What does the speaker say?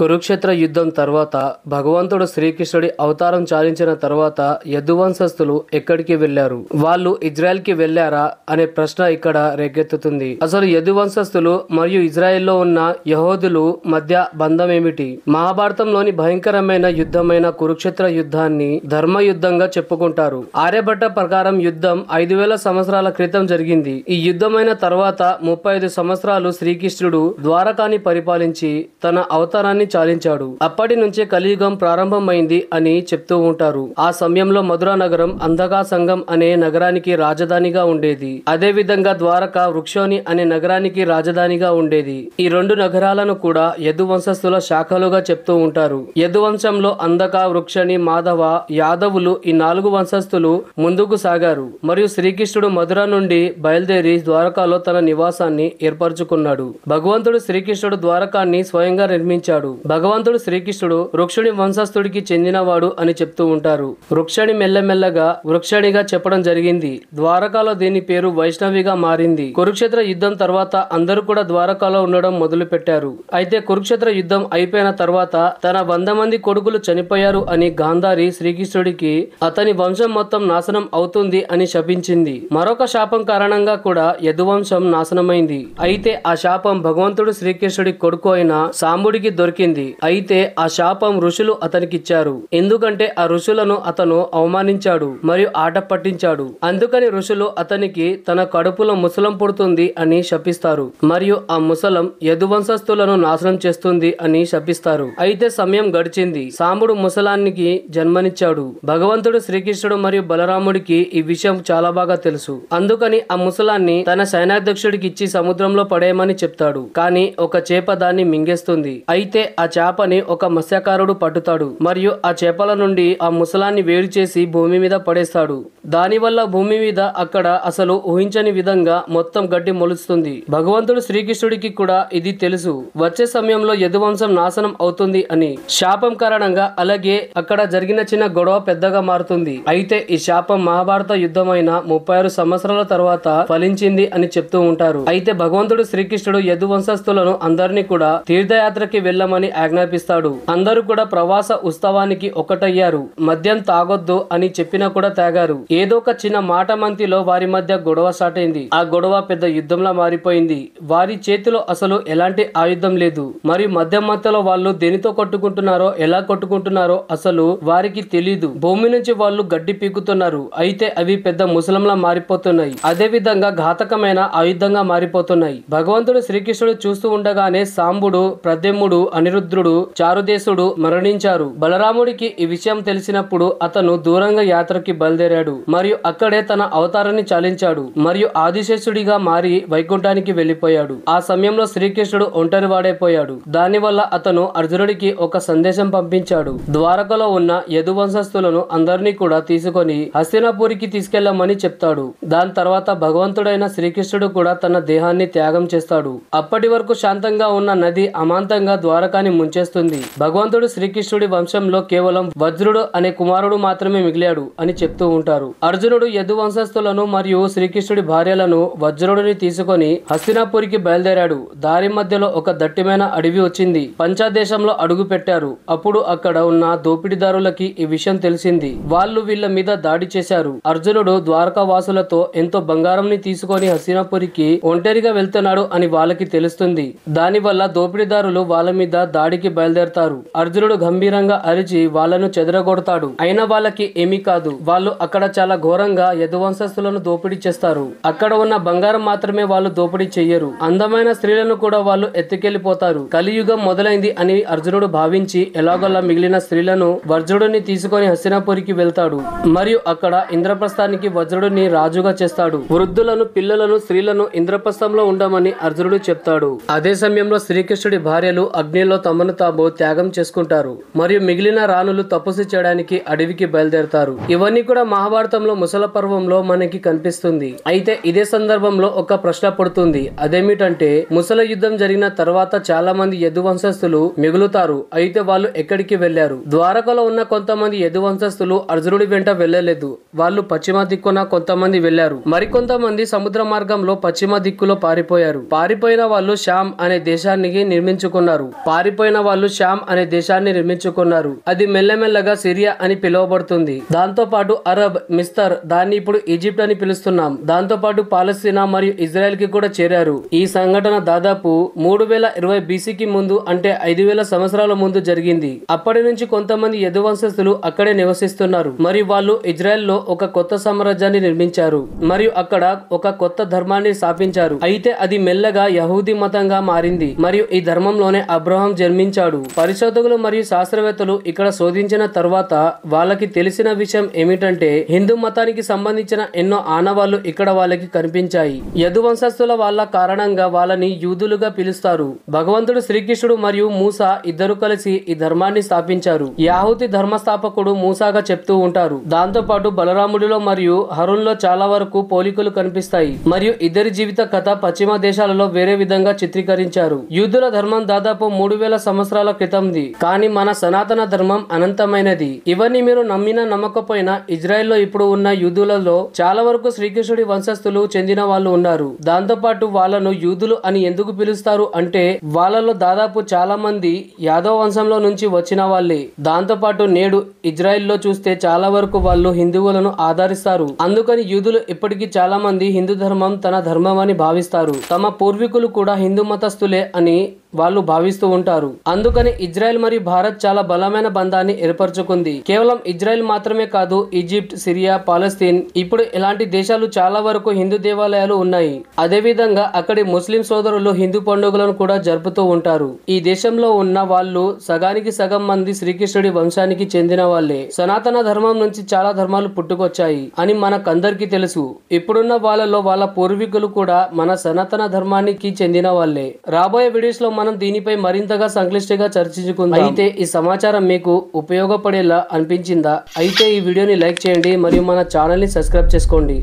కురుక్షేత్ర యుద్ధం తర్వాత భగవంతుడు శ్రీకృష్ణుడి అవతారం చాలించిన తర్వాత యదువంశస్థులు ఎక్కడికి వెళ్లారు, వాళ్ళు ఇజ్రాయెల్ కి వెళ్లారా అనే ప్రశ్న ఇక్కడ రేకెత్తుతుంది. అసలు యదువంశస్థులు మరియు ఇజ్రాయెల్లో ఉన్న యహూదులు మధ్య బంధం ఏమిటి? మహాభారతంలోని భయంకరమైన యుద్ధమైన కురుక్షేత్ర యుద్ధాన్ని ధర్మ యుద్ధంగా చెప్పుకుంటారు. ఆర్యభట్ట ప్రకారం యుద్ధం 5000 సంవత్సరాల క్రితం జరిగింది. ఈ యుద్ధమైన తర్వాత 35 సంవత్సరాలు శ్రీకృష్ణుడు ద్వారకాని పరిపాలించి తన అవతారాన్ని చాలించాడు. అప్పటి నుంచే కలియుగం ప్రారంభమైంది అని చెప్తూ ఉంటారు. ఆ సమయంలో మధురా నగరం అంధకా సంఘం అనే నగరానికి రాజధానిగా ఉండేది. అదే విధంగా ద్వారక వృక్షోని అనే నగరానికి రాజధానిగా ఉండేది. ఈ రెండు నగరాలను కూడా యదు వంశస్థుల శాఖలుగా చెప్తూ ఉంటారు. యదు వంశంలో అంధక, వృక్షణి, మాధవ, యాదవులు ఈ 4 వంశస్థులు ముందుకు సాగారు. మరియు శ్రీకృష్ణుడు మధుర నుండి బయలుదేరి ద్వారకాలో తన నివాసాన్ని ఏర్పరచుకున్నాడు. భగవంతుడు శ్రీకృష్ణుడు ద్వారకాన్ని స్వయంగా నిర్మించాడు. భగవంతుడు శ్రీకృష్ణుడు వృక్షుని వంశస్థుడికి చెందినవాడు అని చెప్తూ ఉంటారు. వృక్షణి మెల్లమెల్లగా వృక్షణిగా చెప్పడం జరిగింది. ద్వారకాలో దీని పేరు వైష్ణవిగా మారింది. కురుక్షేత్ర యుద్ధం తర్వాత అందరూ కూడా ద్వారకాలో ఉండడం మొదలు పెట్టారు. అయితే కురుక్షేత్ర యుద్ధం అయిపోయిన తర్వాత తన 100 మంది కొడుకులు చనిపోయారు అని గాంధారి శ్రీకృష్ణుడికి అతని వంశం మొత్తం నాశనం అవుతుంది అని శపించింది. మరొక శాపం కారణంగా కూడా యదువంశం నాశనమైంది. అయితే ఆ శాపం భగవంతుడు శ్రీకృష్ణుడి కొడుకు అయిన సాంబుడికి దొరికింది. అయితే ఆ శాపం ఋషులు అతనికిచ్చారు. ఎందుకంటే ఆ ఋషులను అతను అవమానించాడు మరియు ఆట పట్టించాడు. అందుకని ఋషులు అతనికి తన కడుపులో ముసలం పుడుతుంది అని శపిస్తారు మరియు ఆ ముసలం యదువంశస్థులను నాశనం చేస్తుంది అని శపిస్తారు. అయితే సమయం గడిచింది. సాంబుడు ముసలానికి జన్మనిచ్చాడు. భగవంతుడు శ్రీకృష్ణుడు మరియు బలరాముడికి ఈ విషయం చాలా బాగా తెలుసు. అందుకని ఆ ముసలాన్ని తన సైన్యాధ్యక్షుడికి ఇచ్చి సముద్రంలో పడేయమని చెప్తాడు. కానీ ఒక చేప దాన్ని మింగేస్తుంది. అయితే ఆ చేపని ఒక మత్స్యకారుడు పట్టుతాడు మరియు ఆ చేపల నుండి ఆ ముసలాన్ని వేరు చేసి భూమి మీద పడేస్తాడు. దానివల్ల భూమి మీద అక్కడ అసలు ఊహించని విధంగా మొత్తం గడ్డి మొలుస్తుంది. భగవంతుడు శ్రీకృష్ణుడికి కూడా ఇది తెలుసు. వచ్చే సమయంలో యదువంశం నాశనం అవుతుంది అని. శాపం కారణంగా అలాగే అక్కడ జరిగిన చిన్న గొడవ పెద్దగా మారుతుంది. అయితే ఈ శాపం మహాభారత యుద్ధమైన 36 సంవత్సరాల తర్వాత ఫలించింది అని చెప్తూ ఉంటారు. అయితే భగవంతుడు శ్రీకృష్ణుడు యదువంశస్థులను అందరినీ కూడా తీర్థయాత్రకి వెళ్ళమని ఆజ్ఞాపిస్తాడు. అందరూ కూడా ప్రవాస ఉత్సవానికి ఒకటయ్యారు. మద్యం తాగొద్దు అని చెప్పినా కూడా తాగారు. ఏదో ఒక చిన్న మాట మంతిలో వారి మధ్య గొడవ స్టార్ట్ అయింది. ఆ గొడవ పెద్ద యుద్ధంలా మారిపోయింది. వారి చేతిలో అసలు ఎలాంటి ఆయుధం లేదు. మరియు మద్యం మధ్యలో వాళ్ళు దేనితో కొట్టుకుంటున్నారో ఎలా కొట్టుకుంటున్నారో అసలు వారికి తెలీదు. భూమి నుంచి వాళ్ళు గడ్డి పీకుతున్నారు. అయితే అవి పెద్ద ముసలంలా మారిపోతున్నాయి. అదే విధంగా ఘాతకమైన ఆయుధంగా మారిపోతున్నాయి. భగవంతుడు శ్రీకృష్ణుడు చూస్తూ ఉండగానే సాంబుడు, ప్రద్యుమ్నుడు, అనిరుద్ధుడు, చారుదేశుడు మరణించారు. బలరాముడికి ఈ విషయం తెలిసినప్పుడు అతను దూరంగా యాత్రకి బయలుదేరాడు మరియు అక్కడే తన అవతారాన్ని చాలించాడు మరియు ఆదిశేషుడిగా మారి వైకుంఠానికి వెళ్లిపోయాడు. ఆ సమయంలో శ్రీకృష్ణుడు ఒంటరి వాడైపోయాడు. దానివల్ల అతను అర్జునుడికి ఒక సందేశం పంపించాడు. ద్వారకలో ఉన్న యదువంశస్థులను అందరినీ కూడా తీసుకొని హస్తినాపురికి తీసుకెళ్లమని చెప్తాడు. దాని తర్వాత భగవంతుడైన శ్రీకృష్ణుడు కూడా తన దేహాన్ని త్యాగం చేస్తాడు. అప్పటి వరకు శాంతంగా ఉన్న నది అమాంతంగా ద్వారకాని ముంచేస్తుంది. భగవంతుడు శ్రీకృష్ణుడి వంశంలో కేవలం వజ్రుడు అనే కుమారుడు మాత్రమే మిగిలాడు అని చెప్తూ ఉంటారు. అర్జునుడు యదు వంశస్థులను మరియు శ్రీకృష్ణుడి భార్యలను వజ్రుడిని తీసుకొని హస్తినాపురికి బయలుదేరాడు. దారి మధ్యలో ఒక దట్టమైన అడవి వచ్చింది. పంచాదేశంలో అడుగు పెట్టారు. అప్పుడు అక్కడ ఉన్న దోపిడీదారులకి ఈ విషయం తెలిసింది. వాళ్ళు వీళ్ళ మీద దాడి చేశారు. అర్జునుడు ద్వారకా వాసులతో ఎంతో బంగారంని తీసుకొని హస్తినాపురికి ఒంటరిగా వెళ్తున్నాడు అని వాళ్ళకి తెలుస్తుంది. దానివల్ల దోపిడీదారులు వాళ్ళ మీద దాడికి బయలుదేరతారు. అర్జునుడు గంభీరంగా అరిచి వాళ్ళను చెదరగొడతాడు. అయినా వాళ్ళకి ఏమీ కాదు. వాళ్ళు అక్కడ చాలా ఘోరంగా యదువంశస్థులను దోపిడీ చేస్తారు. అక్కడ ఉన్న బంగారం మాత్రమే వాళ్ళు దోపిడీ చెయ్యరు. అందమైన స్త్రీలను కూడా వాళ్ళు ఎత్తుకెళ్లిపోతారు. కలియుగం మొదలైంది అని అర్జునుడు భావించి ఎలాగోలా మిగిలిన స్త్రీలను వజ్రుడిని తీసుకొని హస్తినాపురికి వెళ్తాడు మరియు అక్కడ ఇంద్రప్రస్థానికి వజ్రుడిని రాజుగా చేస్తాడు. వృద్ధులను, పిల్లలను, స్త్రీలను ఇంద్రప్రస్థంలో ఉండమని అర్జునుడు చెప్తాడు. అదే సమయంలో శ్రీకృష్ణుడి భార్యలు అగ్నిలో తమను తాము త్యాగం చేసుకుంటారు మరియు మిగిలిన రాణులు తపస్సు చేయడానికి అడవికి బయలుదేరతారు. ఇవన్నీ కూడా మహాభారతంలో ముసల పర్వంలో మనకి కనిపిస్తుంది. అయితే ఇదే సందర్భంలో ఒక ప్రశ్న పడుతుంది. అదేమిటంటే ముసల యుద్ధం జరిగిన తర్వాత చాలా మంది యదు వంశస్థులు మిగులుతారు. అయితే వాళ్ళు ఎక్కడికి వెళ్లారు? ద్వారకలో ఉన్న కొంతమంది యదు వంశస్థులు అర్జునుడి వెంట వెళ్ళలేదు. వాళ్ళు పశ్చిమ దిక్కున కొంతమంది వెళ్లారు. మరికొంతమంది సముద్ర మార్గంలో పశ్చిమ దిక్కులో పారిపోయారు. పారిపోయిన వాళ్ళు శ్యామ్ అనే దేశానికి నిర్మించుకున్నారు. పారి పారిపోయిన వాళ్ళు షామ్ అనే దేశాన్ని నిర్మించుకున్నారు. అది మెల్లమెల్లగా సిరియా అని పిలువబడుతుంది. దాంతో పాటు అరబ్, మిస్తర్, దాన్ని ఇప్పుడు ఈజిప్ట్ అని పిలుస్తున్నాం. దాంతో పాటు పాలస్తీనా మరియు ఇజ్రాయెల్ కి కూడా చేరారు. ఈ సంఘటన దాదాపు 3020 బీసీకి ముందు, అంటే 5000 సంవత్సరాల ముందు జరిగింది. అప్పటి నుంచి కొంతమంది యదువంశస్థులు అక్కడే నివసిస్తున్నారు మరియు వాళ్ళు ఇజ్రాయెల్ లో ఒక కొత్త సామ్రాజ్యాన్ని నిర్మించారు మరియు అక్కడ ఒక కొత్త ధర్మాన్ని స్థాపించారు. అయితే అది మెల్లగా యహూదీ మతంగా మారింది మరియు ఈ ధర్మంలోనే అబ్రహాం జన్మించాడు. పరిశోధకులు మరియు శాస్త్రవేత్తలు ఇక్కడ శోధించిన తర్వాత వాళ్ళకి తెలిసిన విషయం ఏమిటంటే హిందూ మతానికి సంబంధించిన ఎన్నో ఆనవాళ్లు ఇక్కడ వాళ్ళకి కనిపించాయి. యదువంశస్థుల వాళ్ళ కారణంగా వాళ్ళని యూదులుగా పిలుస్తారు. భగవంతుడు శ్రీకృష్ణుడు మరియు మూసా ఇద్దరు కలిసి ఈ ధర్మాన్ని స్థాపించారు. యాహూతి ధర్మస్థాపకుడు మూసాగా చెప్తూ ఉంటారు. దాంతో పాటు బలరాముడిలో మరియు హరుణ్లో చాలా వరకు పోలికలు కనిపిస్తాయి మరియు ఇద్దరి జీవిత కథ పశ్చిమ దేశాలలో వేరే విధంగా చిత్రీకరించారు. యూదుల ధర్మం దాదాపు 3000 సంవత్సరాల క్రితంది, కానీ మన సనాతన ధర్మం అనంతమైనది. ఇవన్నీ మీరు నమ్మినా నమ్మకపోయినా ఇజ్రాయెల్లో ఇప్పుడు ఉన్న యూదులలో చాలా వరకు శ్రీకృష్ణుడి వంశస్థులు చెందిన వాళ్ళు ఉన్నారు. దాంతో పాటు వాళ్ళను యూదులు అని ఎందుకు పిలుస్తారు అంటే వాళ్ళలో దాదాపు చాలా మంది యాదవ్ వంశంలో నుంచి వచ్చిన వాళ్ళే. దాంతో పాటు నేడు ఇజ్రాయెల్లో చూస్తే చాలా వరకు వాళ్ళు హిందువులను ఆదరిస్తారు. అందుకని యూదులు ఇప్పటికీ చాలా మంది హిందూ ధర్మం తన ధర్మం అని భావిస్తారు. తమ పూర్వీకులు కూడా హిందూ మతస్థులే అని వాళ్ళు భావిస్తూ ఉంటారు. అందుకని ఇజ్రాయెల్ మరియు భారత్ చాలా బలమైన బంధాన్ని ఏర్పరచుకుంది. కేవలం ఇజ్రాయెల్ మాత్రమే కాదు, ఈజిప్ట్, సిరియా, పాలస్తీన్, ఇప్పుడు ఇలాంటి దేశాలు చాలా వరకు హిందూ దేవాలయాలు ఉన్నాయి. అదే విధంగా అక్కడి ముస్లిం సోదరులు హిందూ పండుగలను కూడా జరుపుతూ ఉంటారు. ఈ దేశంలో ఉన్న వాళ్ళు సగానికి సగం మంది శ్రీకృష్ణుడి వంశానికి చెందిన వాళ్ళే. సనాతన ధర్మం నుంచి చాలా ధర్మాలు పుట్టుకొచ్చాయి అని మనకందరికీ తెలుసు. ఇప్పుడున్న వాళ్ళలో వాళ్ళ పూర్వీకులు కూడా మన సనాతన ధర్మానికి చెందిన వాళ్ళే. రాబోయే వీడియోస్ లో మనం దీనిపై మరింతగా సంక్లిష్టంగా చర్చించుకుందాం. అయితే ఈ సమాచారం మీకు ఉపయోగపడేలా అనిపించిందా? అయితే ఈ వీడియోని లైక్ చేయండి మరియు మన ఛానల్ ని సబ్స్క్రైబ్ చేసుకోండి.